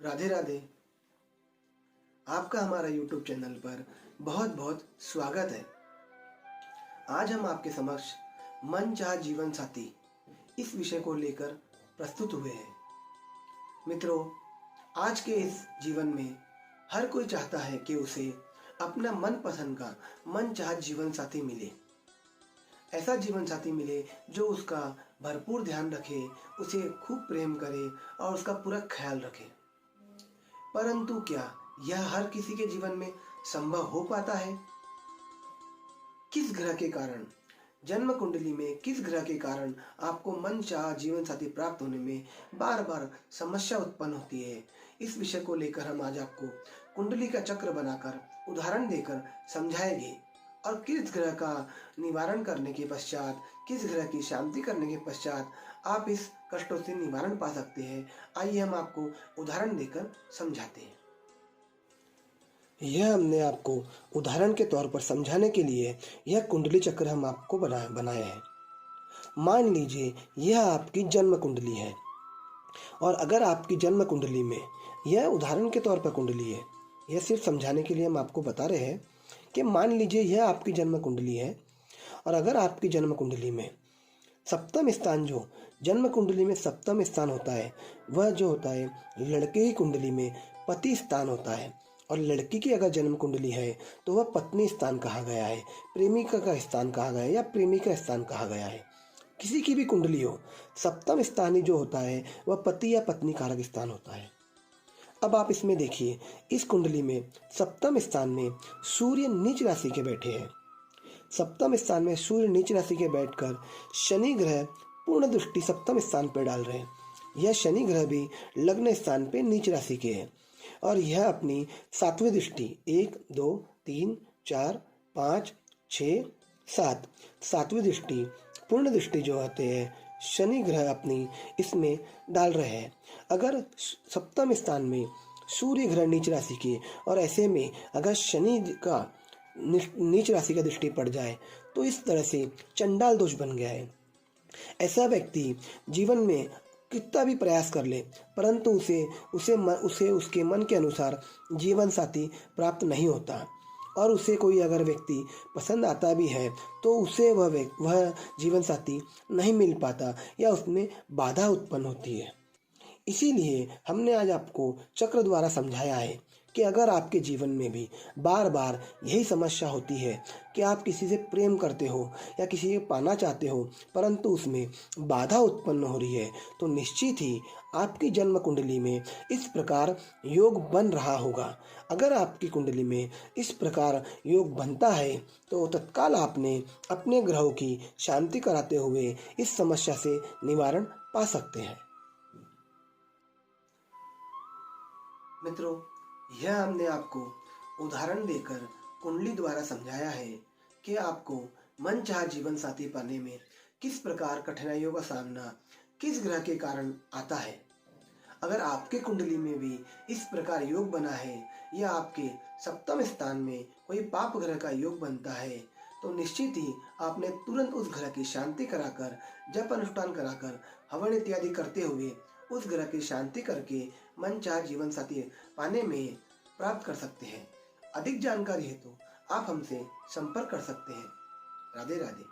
राधे राधे। आपका हमारा YouTube channel पर बहुत बहुत स्वागत है। आज हम आपके समक्ष मनचाहा जीवन साथी इस विषय को लेकर प्रस्तुत हुए हैं। मित्रों, आज के इस जीवन में हर कोई चाहता है कि उसे अपना मनपसंद का मनचाहा जीवन साथी मिले। ऐसा जीवन साथी मिले जो उसका भरपूर ध्यान रखे, उसे खूब प्रेम करे और उसका पूरा ख्याल रखे। परंतु क्या यह हर किसी के जीवन में संभव हो पाता है? किस ग्रह के कारण, जन्म कुंडली में किस ग्रह के कारण आपको मनचाहा जीवन साथी प्राप्त होने में बार बार समस्या उत्पन्न होती है? इस विषय को लेकर हम आज आपको कुंडली का चक्र बनाकर उदाहरण देकर समझाएंगे और किस ग्रह का निवारण करने के पश्चात, किस ग्रह की शांति करने के पश्चात आप इस कष्टों से निवारण पा सकते हैं। आइए हम आपको उदाहरण देकर समझाते हैं। यह हमने आपको उदाहरण के तौर पर समझाने के लिए यह कुंडली चक्र हम आपको बनाया है। मान लीजिए यह आपकी जन्म कुंडली है और अगर आपकी जन्म कुंडली में, यह उदाहरण के तौर पर कुंडली है, यह सिर्फ समझाने के लिए हम आपको बता रहे हैं कि मान लीजिए यह आपकी जन्म कुंडली है और अगर आपकी जन्म कुंडली में सप्तम स्थान, जो जन्म कुंडली में सप्तम स्थान होता है, वह जो होता है लड़के की कुंडली में पति स्थान होता है और लड़की की अगर जन्म कुंडली है तो वह पत्नी स्थान कहा गया है, प्रेमिका का स्थान कहा गया है या प्रेमिका स्थान कहा गया है। किसी की भी कुंडली हो, सप्तम स्थान ही जो होता है वह पति या पत्नी कारक स्थान होता है। अब आप इसमें देखिए, इस कुंडली में सप्तम स्थान में सूर्य नीच राशि के बैठे हैं। सप्तम स्थान में सूर्य नीच राशि के बैठकर शनि ग्रह पूर्ण दृष्टि सप्तम स्थान पर डाल रहे हैं। यह शनि ग्रह भी लग्न स्थान पे नीच राशि के है और यह अपनी सातवीं दृष्टि 1 2 3 4 5 6 7 सातवीं दृष्टि पूर्ण दृष्टि जो होते हैं शनि ग्रह अपनी इसमें डाल रहे हैं। अगर सप्तम स्थान में सूर्य ग्रह नीच राशि के और ऐसे में अगर शनि का नीच राशि का दृष्टि पड़ जाए तो इस तरह से चंडाल दोष बन गया है। ऐसा व्यक्ति जीवन में कितना भी प्रयास कर ले परंतु उसे उसके मन के अनुसार जीवन साथी प्राप्त नहीं होता और उसे कोई अगर व्यक्ति पसंद आता भी है तो उसे वह जीवन साथी नहीं मिल पाता या उसमें बाधा उत्पन्न होती है। इसीलिए हमने आज आपको चक्र द्वारा समझाया है कि अगर आपके जीवन में भी बार बार यही समस्या होती है कि आप किसी से प्रेम करते हो या किसी से पाना चाहते हो परंतु उसमें बाधा उत्पन्न हो रही है तो निश्चित ही आपकी जन्म कुंडली में इस प्रकार योग बन रहा होगा। अगर आपकी कुंडली में इस प्रकार योग बनता है तो तत्काल आपने अपने ग्रहों की शांति कराते हुए इस समस्या से निवारण पा सकते हैं। मित्रों, यह हमने आपको उदाहरण देकर कुंडली द्वारा समझाया है कि आपको मनचाहा जीवन साथी पाने में किस प्रकार कठिनाइयों का सामना किस ग्रह के कारण आता है। अगर आपके कुंडली में भी इस प्रकार योग बना है या आपके सप्तम स्थान में कोई पाप ग्रह का योग बनता है तो निश्चित ही आपने तुरंत उस ग्रह की शांति कराकर, जप अनुष्ठान कराकर, हवन इत्यादि करते हुए उस ग्रह की शांति करके मनचाहा जीवन साथी पाने में प्राप्त कर सकते हैं। अधिक जानकारी हेतु आप हमसे संपर्क कर सकते हैं। राधे राधे।